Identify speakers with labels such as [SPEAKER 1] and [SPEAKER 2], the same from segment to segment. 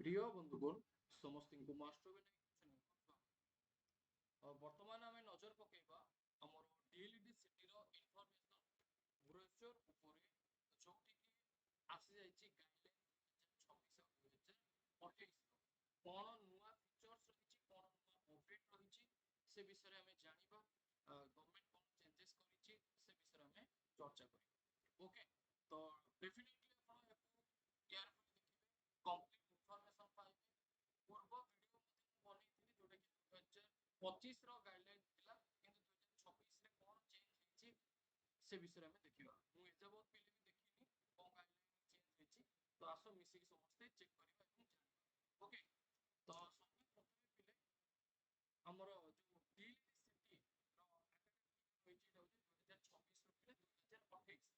[SPEAKER 1] প্রিয় বন্ধুগণ ସମସ୍ତଙ୍କୁ ମାଷ୍ଟର ବର୍ତ୍ତମାନ ଆମେ ନଜର ପକେଇବା ଆମର DLED ସିଟିର ଇନଫରମେସନ ବ୍ରୋଚର ଉପରେ ଯୋଉଠି କି ଆସି ଯାଇଛି ଗାଇଡଲାଇନ 2026 2028 କଣ ନୂଆ ଫିଚର୍ସ ରହିଛି କଣ ନୂଆ ଅପଡେଟ ରହିଛି ସେ ବିଷୟରେ ଆମେ ଜାଣିବା ଗଭର୍ଣ୍ଣମେଣ୍ଟ କଣ ଚେଞ୍ଜେସ୍ କରିଛି ସେ ବିଷୟରେ ଆମେ ଚର୍ଚ୍ଚା କରିବା ଓକେ ତ ଡେଫିନେଟଲି ଆପଣ ଏହାକୁ କେୟାରଫୁଲି ଦେଖିବେ କମ୍ପ୍ଲିଟ ଇନଫରମେସନ ପାଇବେ ପୂର୍ବ ଭିଡିଓ ମଧ୍ୟ ମୁଁ ବନେଇଥିଲି ଯୋଉଟା କି 2025 ର ଗାଇଡଲାଇନ ଥିଲା କିନ୍ତୁ 2026 ରେ କଣ ଚେଞ୍ଜ ହେଇଛି ସେ ବିଷୟରେ ଆମେ ଦେଖିବା ମୁଁ ଏଯାବତ ପିଲେ ବି ଦେଖିନି କଣ ଗାଇଡଲାଇନ ଚେଞ୍ଜ ହେଇଛି ତ ଆସ ମିଶିକି ସମସ୍ତେ ଚେକ୍ କରିବା ଏବଂ ଜାଣିବା ଓକେ ତ ସର୍ବପ୍ରଥମେ ପିଲେ ଆମର ଯୋଉ DLED ସିଟି ର ଆକାଡେମିକ ରହିଛି ଏଟା ହଉଛି 2026 ରୁ ପିଲେ 2028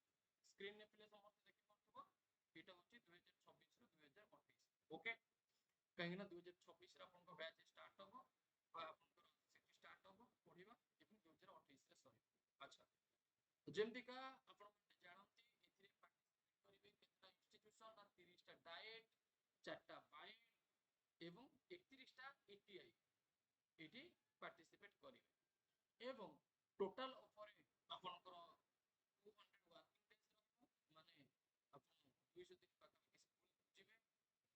[SPEAKER 1] ସ୍କ୍ରିନ ରେ ପିଲେ ସମସ୍ତେ ଦେଖି ପାରୁଥିବ ଏଟା ହଉଛି 2026 ରୁ 2028 ଓକେ कहीं 2026 रे आपन बैच स्टार्ट हो आपन सिटी स्टार्ट हो पढ़िबा ଏବଂ 2028 रे सरी अच्छा जेमति का आपन जानंती एथिरे पार्टिसिपेट करिवे केतना इंस्टीट्यूशन और 30 टा डाएट 4 टा बाइट एवं 31 टा ETI एठी पार्टिसिपेट करिवे एवं टोटल ऑफर आपनकर 200 वर्किंग डेज रहबो माने आपन 200 दिन पाखा स्कूल जिवे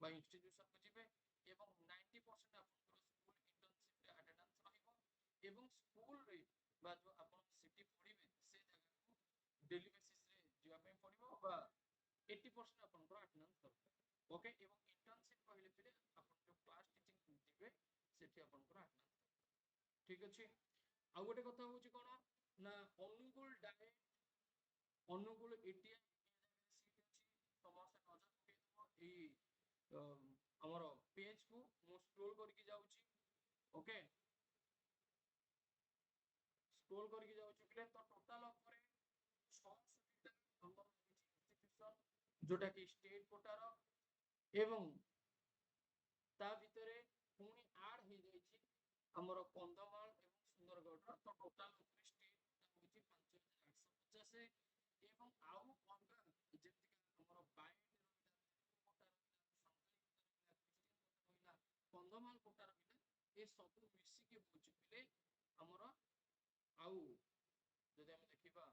[SPEAKER 1] बा इंस्टीट्यूशन को जिवे एवं 90% आपनकर स्कूल इंटर्नशिप रे अटेंडेंस रहइबो एवं स्कूल रे बा जो आपन सिटी पढिबे से जगह को डेली बेसिस रे जिवा पे पडिबो बा 80% आपनकर अटेंडेंस दरकार ओके एवं इंटर्नशिप कहले पिले आपन जो क्लास टीचिंग जिवे सेठी आपनकर अटेंडेंस ठीक अछि आ गोटे कथा होची कोन ना Angul direct Angul ATI seat अछि समस्त नजर पके दबो एई हमर पेज को मु स्क्रॉल करके जाउची ओके स्क्रॉल करके जाउची पिले तो टोटल ऊपर 600 हमर इंस्टीट्यूशन जोटा कि स्टेट कोटार एवं ता भितरे पुनी ऐड हे जाईची हमर कंधमाल एवं सुंदरगढ़ तो टोटल ऊपर स्टेट होची 5850 एवं आउ अलगा जेमति हमर बाइट कोटा रहिला कंधमाल कोटा रहिला ए सब मिसी के बुझ पिले हमर आउ जदि हम देखिबा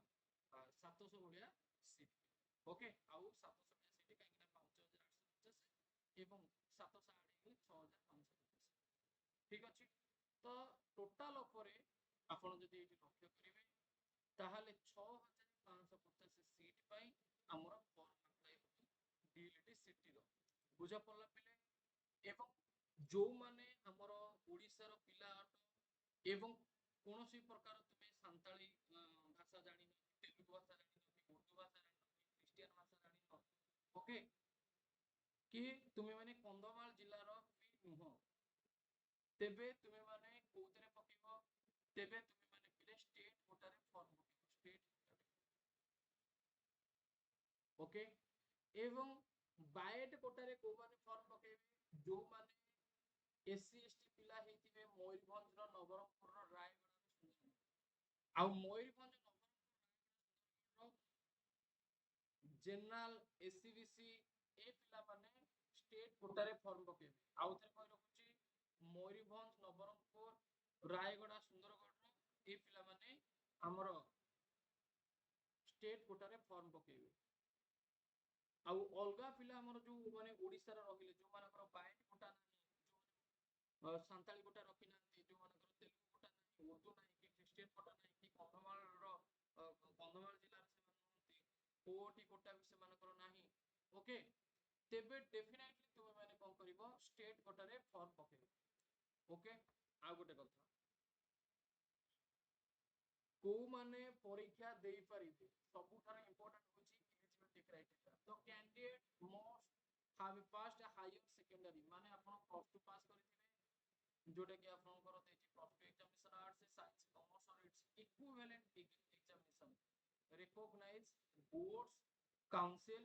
[SPEAKER 1] 700 भलिया सीट ओके आउ 700 भलिया सीट काहे कि 5850 एवं 700 आडे 6550 ठीक अछि तो टोटल ऊपर आपण जदि एठी लक्ष्य करिवे ताहाले 6550 सीट पई हमर फॉर्म अप्लाई होई DLED सिटी रो बुझा पड़ला पिले एवं जो माने हमर ओडिसा रो पिला एवं कोनोसी प्रकार तुमे संताली भाषा जानि तेलुगु भाषा जानि उर्दू भाषा जानि क्रिश्चियन भाषा जानि ओके कि तुमे माने कंधमाल जिल्ला रो भी नुह तेबे तुमे माने कोतरे पकेबो तेबे तुमे माने पिले स्टेट कोटा रे फॉर्म पकेबो स्टेट ओके एवं बायट कोटा रे को माने फॉर्म पकेबे जो माने एससी एसटी पिला हेतिबे मयूरभंज रो नवरंगपुर रो रायगढ़ रो सुंदरगढ़ आ मयूरभंज नवरंगपुर रो जनरल एससीबीसी ए पिला माने स्टेट कोटा रे फॉर्म पकेबे आउ थरे कहि रखुची मयूरभंज नवरंगपुर रायगढ़ सुंदरगढ़ रो ए पिला माने हमर स्टेट कोटा रे फॉर्म पकेबे आउ अलगा पिला हमर जो माने ओडिसा रे रहिले जो मानकर बाइट कोटा नाही जो संताली कोटा रखि नांती जो मानकर तेलुगु कोटा नाही उर्दू नाही कि क्रिश्चियन कोटा नाही कि कंधमाल जिल्ला रे से मानती कोटी कोटा भी से मानकर नाही ओके तेबे डेफिनेटली तुमे माने कोन करिवो स्टेट कोटा रे फॉर्म पकेबो ओके आ गोटे कथा को माने परीक्षा देई परिबे सबुठार इंपोर्टेंट होची एलिजिबिलिटी क्राइटेरिया तो candidate most have passed a higher secondary माने आपण प्लस 2 पास करथिबे जोटा कि आपनकर देची plus 2 examination arts science commerce और its equivalent examination recognized boards council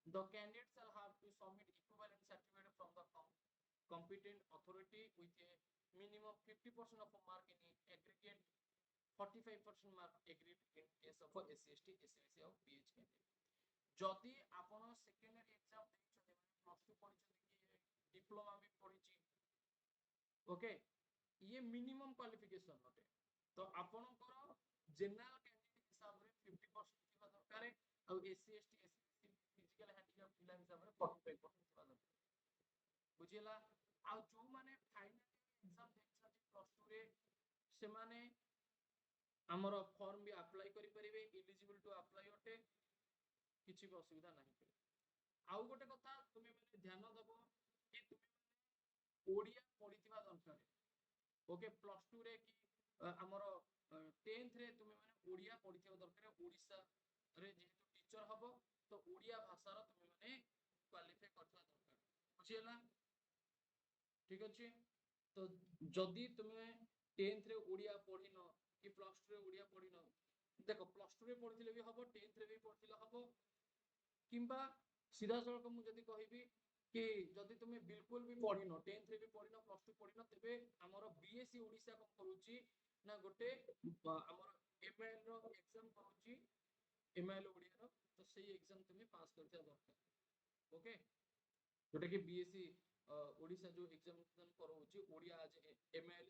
[SPEAKER 1] the candidate shall have to submit equivalent certificate from the competent authority with a minimum 50% of a mark in aggregate 45% mark agreed in case of SC ST SCBC और PH candidate जदि आपण secondary exam देइछथि माने plus 2 पढिछथि कि diploma भी पढ़ी okay ये minimum qualification अटे तो आपनकर जनरल कैंडिडेट हिसाब रे 50% थिबा दरकार और SC ST SC physical handicap पिला हिसाब रे 45% थिबा दरकार बुझिला आ जो माने फाइनल एग्जाम देखछथि प्लस 2 रे से माने हमर फॉर्म भी अप्लाई करि परिबे एलिजिबल टू अप्लाई अटे किछि भी असुविधा नाही आउ गोटे कथा तुमे माने ध्यान दबो कि तुमे ओडिया पढिथिबा दरकार ओके प्लस 2 रे कि हमर 10th रे तुमे माने ओडिया पढिथिबा दरकार ओडिसा रे जेहेतु टीचर हबो तो ओडिया भाषा रो तुमे माने क्वालिफाई करथिबा दरकार बुझियला ठीक अछि तो जदी तुमे 10th रे ओडिया पढिनो कि प्लस 2 रे ओडिया पढिनो देखो प्लस 2 रे पढिथिले भी हबो 10th रे भी पढिथिले हबो किंबा सीधा सड़क मु जदी कहिबी कि जदी तुमे बिल्कुल भी पढिनो 10th रे भी पढिनो प्लस 2 पढिनो तेबे हमर बीएससी ओडिसा को करूची ना गोटे हमर एमएल रो एग्जाम करूची एमएल ओडिया रो तो सेही एग्जाम तुमे पास करथिया दरकार ओके जोटा कि बीएससी ओडिसा जो एग्जामिनेशन करूची ओडिया आज ML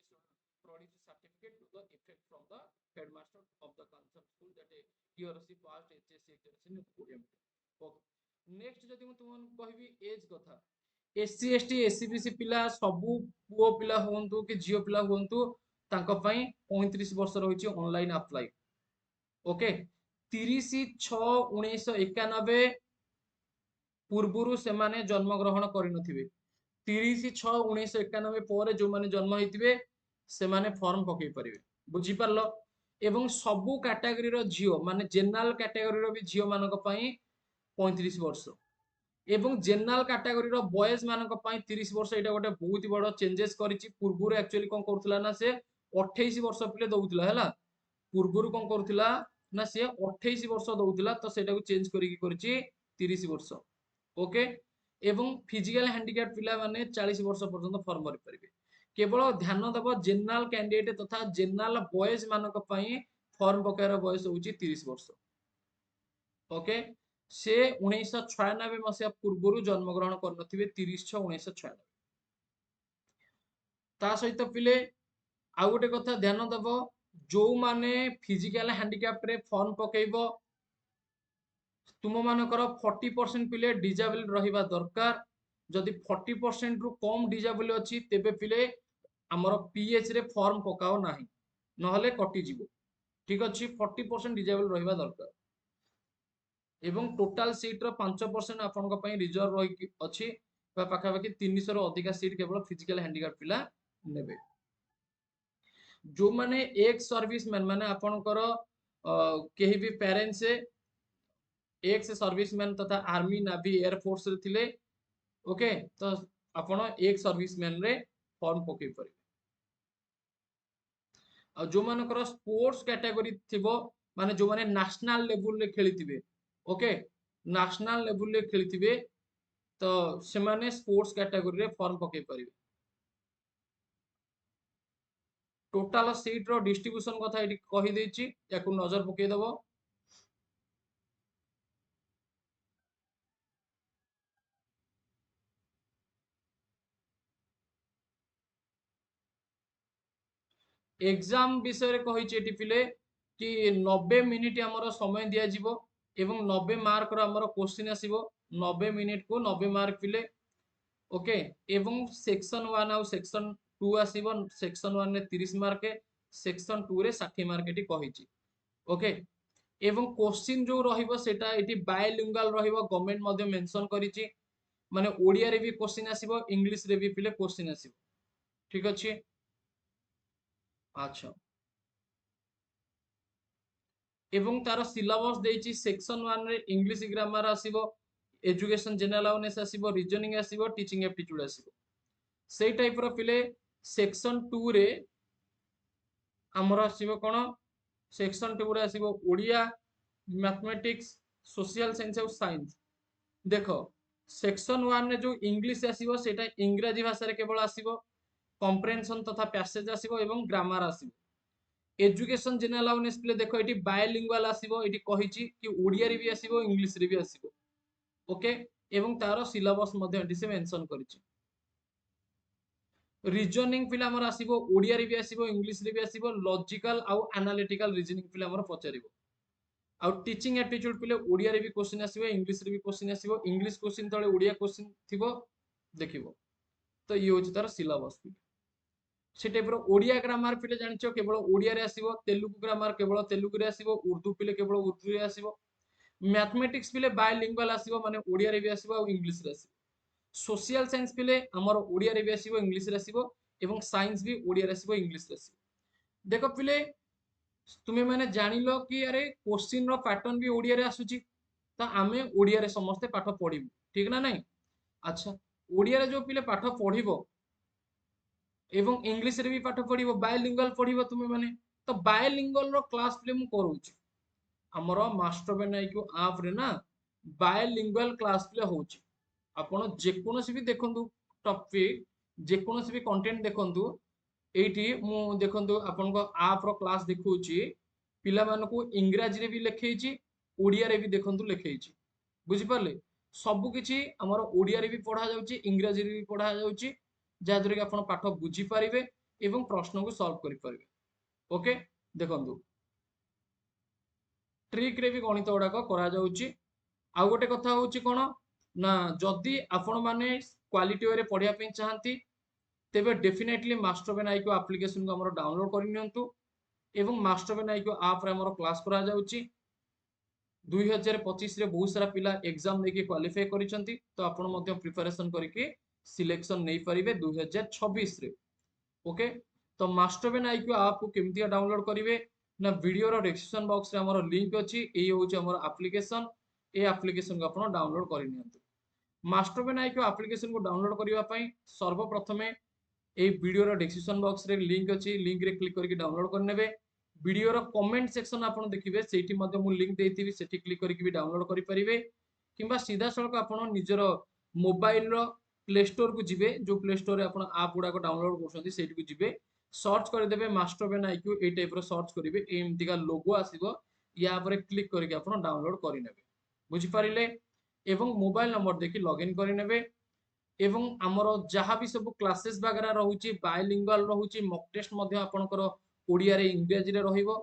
[SPEAKER 1] produce certificate to the effect from the headmaster of the concept school that he or she passed HSC examination in Odia okay next जदि मु तुम कहबी एज कथा एससी एसटी एससीबीसी पिला सबु पुओ पिला होंतु कि जियो पिला होंतु तांको पई 35 वर्ष रहिछि ऑनलाइन अप्लाई ओके 30/6/1991 पूर्वरु से माने जन्म ग्रहण करिनथिबे 30/6/1991 पर जो माने जन्म होइतिबे से माने फॉर्म पकई परिबे बुझी परलो एवं सबु कैटेगरी रो जियो माने जनरल कैटेगरी रो भी जियो मानक पई 35 वर्ष एवं जनरल कैटेगरी रो बॉयज मानक पई 30 वर्ष एटा गोटे बहुत बड़ चेंजेस करिछि पूर्वरु एक्चुअली कोन करथुला ना से 28 वर्ष पिले दउतला हैला पूर्वरु कोन करथुला ना से 28 वर्ष दउतला तो सेटा को चेंज करिकि करिछि 30 वर्ष ओके एवं फिजिकल हैंडिकैप पिला माने 40 वर्ष पर्यंत फॉर्म भरि परिबे केवल ध्यान दब जनरल कैंडिडेट तथा जनरल बॉयज मानक पई फॉर्म पकायर बयस होची 30 वर्ष ओके से 1996 मसिया पूर्वरु जन्म ग्रहण करनथिबे 30/6/1996 ता सहित पिले आ गोटे कथा ध्यान दब जो माने फिजिकल हैंडिकैप रे फॉर्म पकेइबो तुम मानकर 40% पिले डिजेबल रहिबा दरकार जदि 40% रु कम डिजेबल अछि तेबे पिले हमर पीएच रे फॉर्म पकाओ नाही नहले कटि जिवो ठीक अछि 40% डिजेबल रहिबा दरकार एवं टोटल सीट रो 5% आपन को पई रिजर्व रहि अछि बा पाखा पाखी 300 रो अधिका सीट केवल फिजिकल हैंडिकैप पिला नेबे जो माने एक सर्विसमैन माने आपन को केही भी पेरेंट्स एक्स सर्विसमैन तथा आर्मी नावी एयरफोर्स रे थिले ओके तो आपण एक सर्विसमैन रे फॉर्म पकई परिबे आ जो मानकर स्पोर्ट्स कैटेगरी थिबो माने जो माने नेशनल लेवल रे खेलिथिबे ओके नेशनल लेवल रे खेलिथिबे तो से माने स्पोर्ट्स कैटेगरी रे फॉर्म पकई परिबे टोटल सीट रो डिस्ट्रीब्यूशन कथा एठी कहि देछि याकु नजर पकई दबो एग्जाम विषय रे कहि एठी पिले कि 90 मिनिट हमर समय दिया जिवो एवं 90 मार्क रो हमर क्वेश्चन आसीबो 90 मिनिट को 90 मार्क पिले ओके एवं सेक्शन 1 और सेक्शन 2 आसीबो सेक्शन 1 रे 30 मार्क सेक्शन 2 रे 60 मार्क एठी कहिछि ओके एवं क्वेश्चन जो रहिबो सेटा एठी बायलिंगुअल रहिबो गवर्नमेंट मध्ये मेंशन करिछि माने ओडिया रे भी क्वेश्चन आसीबो इंग्लिश रे भी पिले क्वेश्चन आसीबो ठीक अछि अच्छा एवं तार सिलेबस देछि सेक्शन 1 रे इंग्लिश ग्रामर आसीबो एजुकेशन जनरल अवेयरनेस आसीबो रीजनिंग आसीबो टीचिंग एप्टीट्यूड आसीबो सेई टाइप रो पिले सेक्शन 2 रे हमर आसीबो कोन सेक्शन 2 रे आसीबो ओडिया मैथमेटिक्स सोशल साइंस और साइंस देखो सेक्शन 1 रे जो इंग्लिश आसीबो सेटा इंग्रजी भाषा रे केवल आसीबो कॉम्प्रिहेंशन तथा पैसेज आसीबो एवं ग्रामर आसीबो एजुकेशन जनरल अवेयरनेस प्ले देखो एटी बायलिंगुअल आसीबो एटी कहिछि कि ओडिया रे भी आसीबो इंग्लिश रे भी आसीबो ओके एवं तार सिलेबस मध्ये एटी से मेंशन करिछि रीजनिंग पिला हमर आसीबो ओडिया रे भी आसीबो इंग्लिश रे भी आसीबो लॉजिकल आउ एनालिटिकल रीजनिंग पिला हमर पचारिबो आउ टीचिंग एप्टीट्यूड पिले ओडिया रे भी क्वेश्चन आसीबो इंग्लिश रे भी क्वेश्चन आसीबो इंग्लिश क्वेश्चन तळे ओडिया क्वेश्चन थिबो देखिबो तो ये होची तार सिलेबस पिले से टाइप रो ओडिया ग्रामर पिले जानिचो केवल ओडिया रे आसीबो तेलुगु ग्रामर केवल तेलुगु रे आसीबो उर्दू पिले केवल उर्दू रे आसीबो मैथमेटिक्स पिले बायलिंगुअल आसीबो माने ओडिया रे भी आसीबो आ इंग्लिश रे आसीबो सोशल साइंस पिले हमर ओडिया रे भी आसीबो इंग्लिश रे आसीबो एवं साइंस भी ओडिया रे आसीबो इंग्लिश रे आसीबो देखो पिले तुमे माने जानिलो कि अरे क्वेश्चन रो पैटर्न भी ओडिया रे आसुची तो आमे ओडिया रे समस्त पाठ पढिबो ठीक ना नहीं अच्छा ओडिया रे जो पिले पाठ पढिबो एवं इंग्लिश रे भी पाठ पढिबो बायलिंगुअल पढिबो तुमे माने तो बायलिंगुअल रो क्लास पिले मु करूची हमरो मास्टर बनाइको ऐप रे ना बायलिंगुअल क्लास पिले होची आपण जेकोनोसी भी देखंतु टॉपिक जेकोनोसी भी कंटेंट देखंतु एठी मु देखंतु आपन को ऐप रो क्लास देखौची पिला मानको इंग्रजी रे भी लिखेइची ओडिया रे भी देखंतु लिखेइची बुझि पारले सब किछि हमर ओडिया रे भी पढा जाउची इंग्रजी रे भी पढा जाउची जा द्वारा कि आपण पाठ बुझि पारिबे एवं प्रश्न को सॉल्व करि पारिबे ओके देखंतु ट्रिक रे भी गणित गुड़ाक करा जाउची आउ गोटे कथा होउची कोन ना जदि आपण माने क्वालिटी वे पढ़िया पे चाहती तेबे definitely master Ben IQ application को हमर डाउनलोड कर नियंतु एवं मास्टर बेन आईक्यू ऐप रे हमर क्लास करा जाउची 2025 रे बहुत सारा पिला एग्जाम देके क्वालिफाई करिसंती तो आपण मध्ये प्रिपरेशन करके सिलेक्शन नै परिबे 2026 रे ओके तो मास्टर बेन आईक्यू ऐप को केमतिया डाउनलोड करिवे ना वीडियो रो डिस्क्रिप्शन बॉक्स रे हमर लिंक अछि एई होउची हमर एप्लिकेशन ए एप्लिकेशन को आपण डाउनलोड करि नियंतु मास्टर बेन आईक्यू एप्लिकेशन को डाउनलोड करबा पई सर्वप्रथमे ए वीडियो रो डिस्क्रिप्शन बॉक्स रे लिंक अछि लिंक रे क्लिक करके डाउनलोड कर नेबे वीडियो रो कमेंट सेक्शन आपण देखिबे सेठी मध्ये मु लिंक देइथिबि सेठी क्लिक करके भी डाउनलोड करि परिबे किंबा सीधा सळक आपण निजरो मोबाइल रो प्ले स्टोर को जिबे जो प्ले स्टोर रे आपण ऐप गुडा को डाउनलोड करछंती सेठी को जिबे सर्च कर देबे मास्टर बेन आईक्यू ए टाइप रो सर्च करिवे एमती का लोगो आसीबो या पर क्लिक करके आपण डाउनलोड करि नेबे बुझि पारिले एवं मोबाइल नंबर देखि लॉगिन करि नेबे एवं आमर जहाँ भी सब क्लासेस वगैरह रोचे बायलिंगुअल रोचे मॉक टेस्ट मध्य आपनकर ओडिया रे इंग्रजी रे रहिबो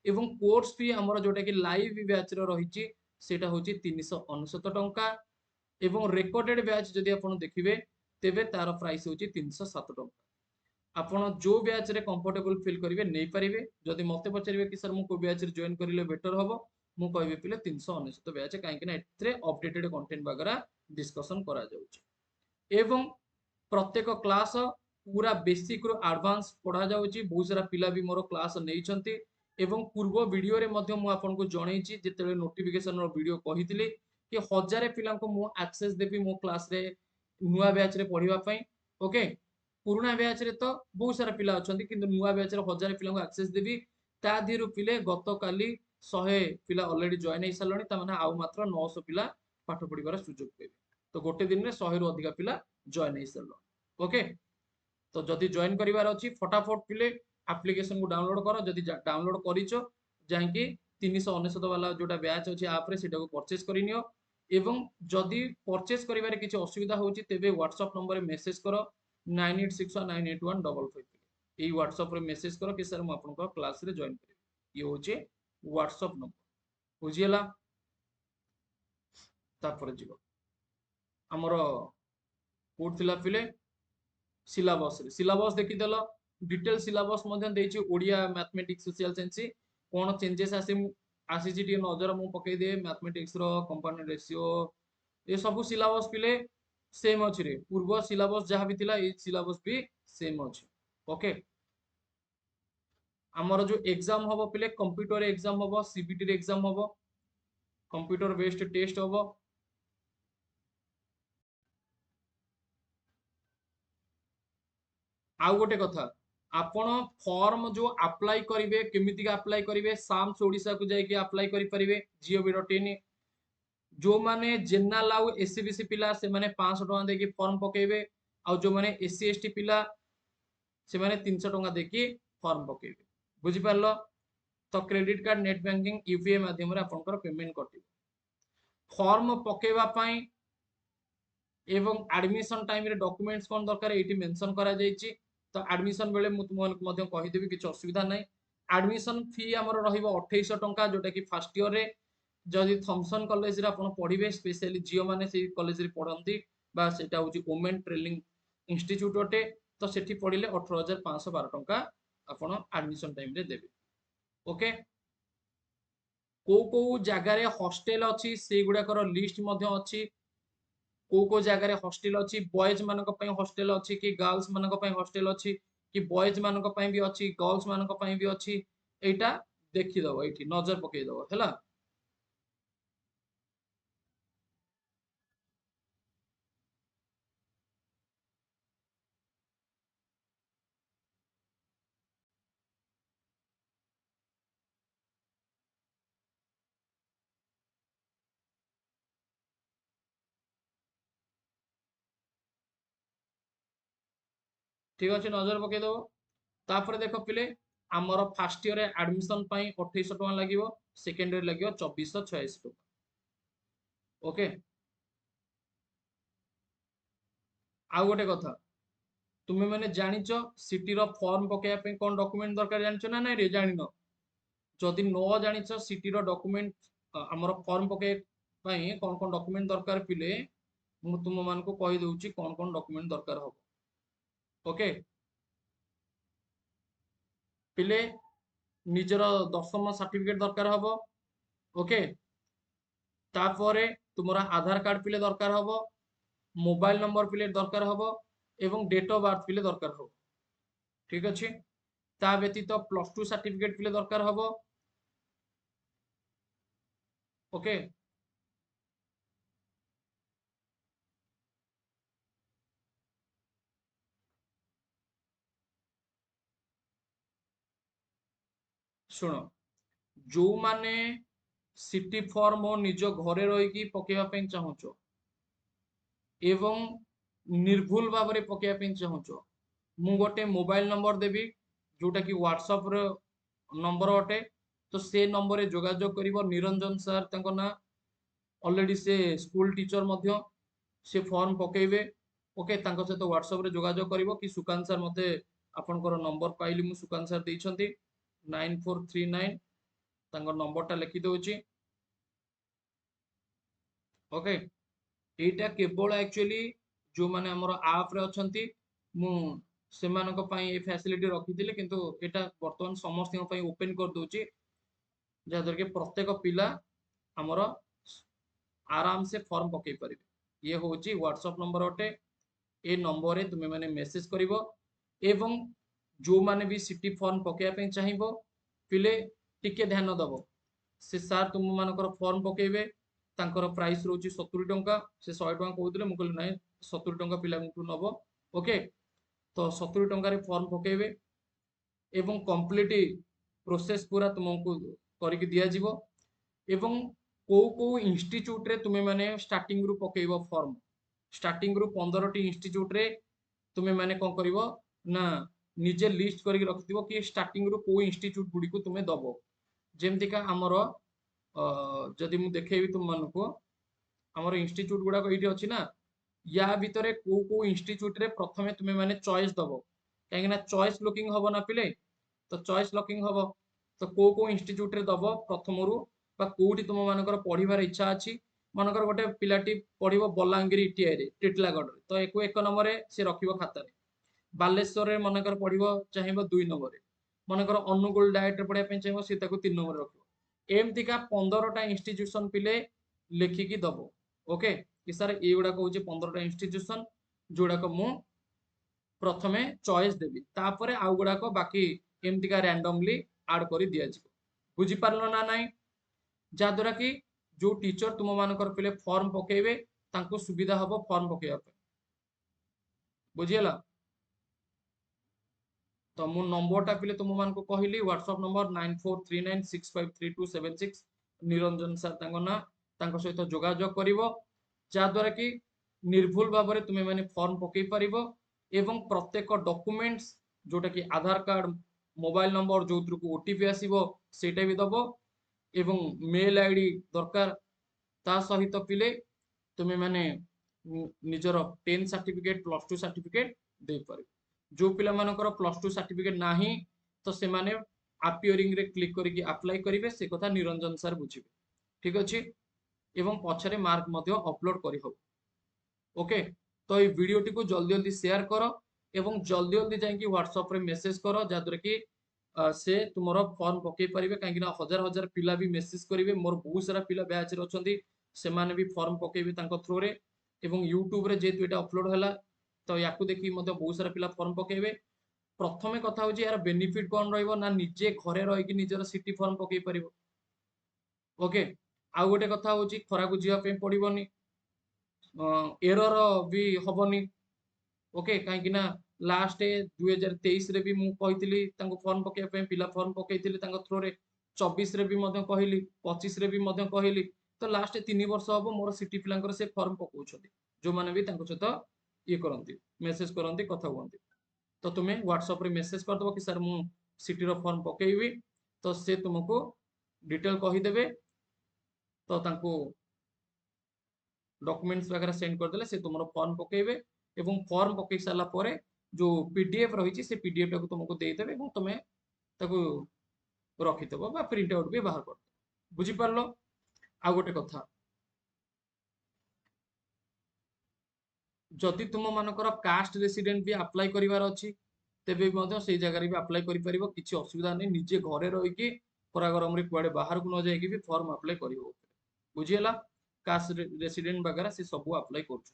[SPEAKER 1] एवं कोर्स फी आमर जोटा कि लाइव बैच रे रहिची सेटा होची 399 टंका एवं रेकॉर्डेड बैच जदि आपण देखिबे तेबे तार प्राइस होची 307 टंका आपण जो बैच रे कंफर्टेबल फील करिवे नै परिबे जदि मते पचारिबे कि सर मु को बैच रे जॉइन करिले बेटर हबो मु कहबे पिले 399 बैच काहे कि ना एत्रे अपडेटेड कंटेंट वगैरह डिस्कशन करा जाउची एवं प्रत्येक क्लास पूरा बेसिक रो एडवांस पढ़ा जाउची बहुत सारा पिला भी मोर क्लास नैचंती एवं पूर्व वीडियो रे मध्य मु आपन को जणैची जेतेले नोटिफिकेशन रो वीडियो कहितली कि 1000 पिला को मु एक्सेस देबी मो क्लास रे नुवा बैच रे पढ़िबा पई ओके पुराना बैच रे तो बहुत सारा पिला अछंती किंतु नुवा बैच रे 1000 पिला को एक्सेस देबी ता दिरु पिले गत काली 100 पिला ऑलरेडी जॉइन हे सालणी ता माने आउ मात्र 900 पिला पाठ पढ़िबार सुযোগ पेबे तो गोटे दिन में 100 रु अधिक पिला जॉइन हो सारे ओके तो जदि जॉइन करिवार अछि फटाफट पिले एप्लिकेशन को डाउनलोड करो जदि डाउनलोड करिचो जांकि 399 वाला जोटा बैच अछि ऐप रे सेटा को परचेज करिनियो एवं जदि परचेज करिवार किछि असुविधा होछि तेबे व्हाट्सएप नंबर रे मेसेज करो 9861981555 एई व्हाट्सएप रे मेसेज करो कि सर म आपन क्लास रे जॉइन करिवे ये होछि व्हाट्सएप नंबर बुझियला तापर जीवो हमर कोड थिला पिले सिलेबस देखि देलो डिटेल सिलेबस मध्य देछि ओडिया मैथमेटिक्स सोशल साइंस कोन चेंजेस आसी टी नजर मु पकई दे mathematics row component ratio A सब सिलेबस पिले सेम अछि रे पूर्व सिलेबस जहा भी थिला ए सिलेबस भी सेम अछि ओके हमर जो एग्जाम हबो पिले कंप्यूटर एग्जाम हबो सीबीटी रे एग्जाम हबो कंप्यूटर बेस्ड टेस्ट हबो आउ गोटे कथा आपण फॉर्म जो अप्लाई करिवे केमिति का अप्लाई करिवे साम्स ओडिसा को जाय के अप्लाई करि परिवे gov.in जो माने जनरल आउ एससीबीसी पिला से माने 500 टका देके फॉर्म पकेबे आउ जो माने एससी एसटी पिला से माने 300 टका देके फॉर्म पकेबे बुझि परलो तो credit card net banking UPI माध्यम रे आपनकर पेमेंट कटिबो फॉर्म पकेबा पई एवं एडमिशन टाइम रे डॉक्यूमेंट्स कोन दरकार एटी मेंशन करा जायछि तो एडमिशन बेले मु तुमको कहीदेवी किसी असुविधा ना एडमिशन फी आमर रहिबो 2800 टंका जोटा कि फर्स्ट ईयर रे जदि थॉमसन कॉलेज रे आपण पढ़िबे स्पेशली जियो माने से कॉलेज रे पढ़ंती बा सेटा होची वुमेन ट्रेनिंग इंस्टीट्यूट अटे तो सेठी पढ़िले 18512 टंका आपण एडमिशन टाइम रे देबे ओके को जगार हॉस्टेल अच्छी से गुड़ाकर लिस्ट अच्छी को जगार हॉस्टेल अच्छी बॉयज मान हॉस्टेल अच्छी कि गर्ल्स मान हॉस्टेल अच्छी कि बॉयज मान भी अच्छी गर्ल्स मान भी अच्छी एटा देखीदब ये नजर पकईदब है ठीक अच्छे नजर पकईदब तापर देख पिले आमर फास्ट ईयर एडमिशन 2800 टका लगे सेकेंड ईयर लगे 2486 टका ओके आउ गोटे कथा तुम्हें मैंने जानिच सिटी रो फॉर्म पकेया कौन डॉक्यूमेंट दरकार जानिच ना नहीं रे जानिन जदि न जानिच सिटी रो डॉक्यूमेंट आमर फॉर्म पके कौन कौन डॉक्यूमेंट दरकार पिले मु तुम मान को कहि दउची कौन कौन डॉक्यूमेंट दरकार हो ओके पिले निजर दशम सर्टिफिकेट दरकार हबो ओके तापरे तुमरा आधार कार्ड पिले दरकार हबो मोबाइल नंबर पिले दरकार हबो एवं डेट ऑफ बर्थ पिले दरकार हबो ठीक अछि ता व्यतीत प्लस टू सर्टिफिकेट पिले दरकार हबो ओके शुण जो माने सिटी फॉर्म निज घरे रही पकेवा चाहूच एवं निर्भुल भाव में पकेवा चाहूच मु गोटे मोबाइल नंबर देवी जोटा कि व्हाट्सएप नंबर अटे तो से नंबर रे जोगाजोग करिवो निरंजन सर तंको ना ऑलरेडी से स्कूल टीचर मध्य से फॉर्म पकेबे ओके तांको सहित व्हाट्सएप रे जोगाजोग करिवो कि सुकांत सर मते आपनकर नंबर पाइली मु सुकांत सर दैछंती 9439 तांको नंबर टा लिखि दउची ओके एटा केवल एक्चुअली जो माने हमर ऐप रे अछंती मु सेमानक पई ए फैसिलिटी रखिथिले किंतु एटा वर्तमान समस्त पई ओपन कर दउची जहाद्वारा कि प्रत्येक पिला हमर आराम से फॉर्म पकई पारिबे ये होची व्हाट्सएप नंबर अटे ए नंबर रे तुमे माने मेसेज करिवो एवं जो माने भी सिटी फॉर्म पकेया पे चाहिबो पिले टिके ध्यान दबो से सार तुम मानकर फॉर्म पकेबे तांकर प्राइस रोची 70 टंका से 100 टंका कहउतले मु कहली नाही 70 टंका पिला मुठु नबो ओके तो 70 टंका रे फॉर्म पकेबे एवं कंप्लीट प्रोसेस पूरा तुमको करके दिया जिवो एवं को इंस्टीट्यूट रे तुमे माने स्टार्टिंग रु पकेइबो फॉर्म स्टार्टिंग रु 15 टी इंस्टीट्यूट रे तुमे माने कोन करिवो ना निजे लिस्ट करके रखिथिबो कि स्टार्टिंग रु को इंस्टीट्यूट गुडी को तुमे दबो जेमति का हमरो जदि मु देखेबी तुम मानको हमरो इंस्टीट्यूट गुडा को इठी अछि ना या भितरे को इंस्टीट्यूट रे प्रथमे तुमे माने चॉइस दबो काहे ना चॉइस लुकिंग हबो ना पिले तो चॉइस लॉकिंग हबो तो को इंस्टीट्यूट रे दबो प्रथम रु बा कोठी तुम मानकर पढिबार इच्छा अछि मानकर गोटे पिलाटी पढिबो बलांगिर इटीआई रे टिटलागढ़ तो एको एक नंबर रे से रखिबो खाता रे बालेश्वर रे मानकर पढिबो चाहिबो 2 नंबर रे मानकर अनुगुल डायरेक्ट रे पढिया पे चाहिबो से ताको 3 नंबर रे रखिबो एमती का 15 टा इंस्टीट्यूशन पिले लेखिकी दबो ओके कि सर ए गुडा को होची 15 टा इंस्टीट्यूशन जोडा को मु प्रथमे चॉइस देबी तापरे आउ गुडा को बाकी एमती का रैंडमली ऐड करी दिया जिवो बुझी पारलो ना नाही जाद्वारा कि जो टीचर तुम मानकर पिले फॉर्म पकेबे तांको सुविधा हबो फॉर्म पकेया पे बुझियला तो मो नंबर टा पिले तुम मान को कहली व्हाट्सएप नंबर 9439653276 निरंजन सर तांको ना तांको सहित जोगाजोग करिवो जाद्वारा कि निर्भुल भाव में तुमे माने फॉर्म पकई पारिबो एवं प्रत्येक डॉक्यूमेंट्स जोटा कि आधार कार्ड मोबाइल नंबर जो को ओटीपी आसीबो सेटा भी दबो एवं मेल आईडी दरकार ता सहित पिले तुमे माने निजर 10 सर्टिफिकेट प्लस 2 सर्टिफिकेट दे पारिबो जो पिला मानकर प्लस टू सर्टिफिकेट नाही तो से माने अपियरिंग रे क्लिक करके अप्लाई करिवे से कथा निरंजन सर बुझिबे ठीक अछि एवं पछरे मार्क मध्य अपलोड करि हो ओके तो ये वीडियो टी को जल्दी जल्दी शेयर करो एवं जल्दी जल्दी जाइए व्हाट्सएप रे मेसेज करो जहाँद्वारा कि से तुमर फॉर्म पकई पारे कहीं हजार हजार पिला भी मेसेज करेंगे मोर बहुत सारा पिला बैच रे अछंती सेमाने भी फॉर्म पकेबे तांको थ्रू रे एवं यूट्यूब रे जेतु एटा अपलोड होला तो याकू देखि मते बहुत सारा पिला फॉर्म पकेबे प्रथमे कथा होची यार बेनिफिट कोन रहइबो ना निजे घरे रहि कि निजर सिटी फॉर्म पकई परिबो ओके आउ गोटे कथा होची खरा को जिया पे पड़िबोनी एरर भी हबनी ओके कहीं ना लास्ट 2023 रे भी मु कहितली तांको फॉर्म पके पे पिला फॉर्म पकेइतली तांको थ्रू रे 24 रे भी मध्य कहली 25 रे भी मध्य कहली तो लास्ट 3 वर्ष हबो मोर सिटी पिलांकर से फॉर्म पकाउछथि जो माने भी तांको सहित ये करंती मेसेज करंती कथा हुअंती तो तुम्हें व्हाट्सएप रे मेसेज कर दबो कि सर मु सिटी रो फॉर्म पकेइबी तो से तुमको डिटेल कहि देबे तो तांको डॉक्यूमेंट्स वगैरह सेंड कर देले से तुमरो फॉर्म पकेइबे एवं फॉर्म पकई सारा पर जो पीडीएफ रही से पीडीएफ टाको तुमको देदेवे और तुम ताको रखिथब बा प्रिंट आउट भी बाहर कर बुझी पारलो आ गोटे कथा जदि तुम मानकर कास्ट रेसिडेंट भी अप्लाई करिवार अछि तेबे मध्य से जगह रे भी अप्लाई करि परिबो किछि असुविधा नै निजे घरे रहि कि परा गरम रे कुआडे बाहर को न जाय कि भी फॉर्म अप्लाई करिवो बुझियला कास्ट रेसिडेंट वगैरह से सब अप्लाई करछु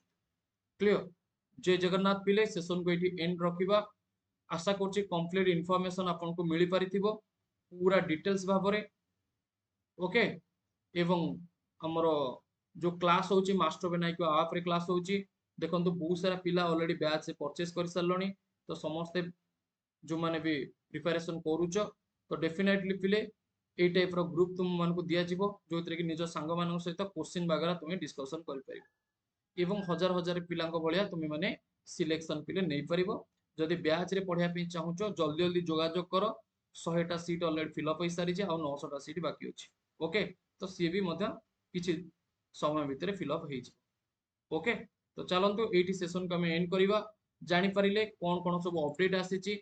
[SPEAKER 1] क्लियर जय जगन्नाथ पिले सेशन को एटी एंड रखिबा आशा करछि कंप्लीट इंफॉर्मेशन आपन को मिली पारिथिबो पूरा डिटेल्स भाबरे ओके एवं हमर जो क्लास होची मास्टर बनाइको आप रे क्लास होची देखंतु बहुत सारा पिला ऑलरेडी बैच से परचेस कर सारलणी तो समस्त जो माने भी प्रिपरेशन करूछ तो डेफिनेटली पिले ए टाइप रो ग्रुप तुम मान को दिया जिवो जोतरे कि निज संग मान सहित क्वेश्चन वगैरह तुम डिस्कशन कर परिबो एवं हजार हजार पिलांको भलिया तुम माने सिलेक्शन पिले नै परिबो जदि ब्याच रे पढिया पे चाहूचो जल्दी जल्दी जोगाजोग करो 100टा सीट ऑलरेडी फिल अप होई सारी जे आ 900टा सीट बाकी अछि ओके तो सी भी मध्य किछि समय भितर फिल अप हेइ ओके तो चलंतु एटी सेशन को हम एंड करिवा जानि परिले कोन कोन सब अपडेट आसीची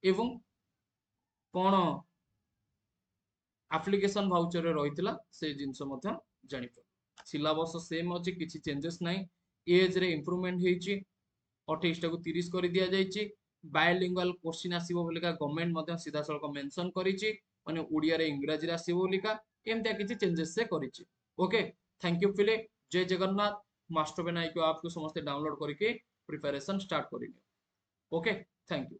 [SPEAKER 1] एवं कोन एप्लीकेशन वाउचर रे रहितला से जिंस मध्य जानि पर सिलेबस सेम अछि किछि चेंजेस नै एज रे इंप्रूवमेंट हेइची 28 टा को 30 कर दिया जाइची बायलिंगुअल क्वेश्चन आसीबो बोलिका गवर्नमेंट मध्य सीधा सळक मेंशन करिची माने ओडिया रे इंग्रजी रे आसीबो बोलिका एमतिया किछि चेंजेस से करिची ओके थैंक यू फिले जय जगन्नाथ मास्टर बनाइको आपको समस्त डाउनलोड करके प्रिपरेशन स्टार्ट करिने ओके थैंक यू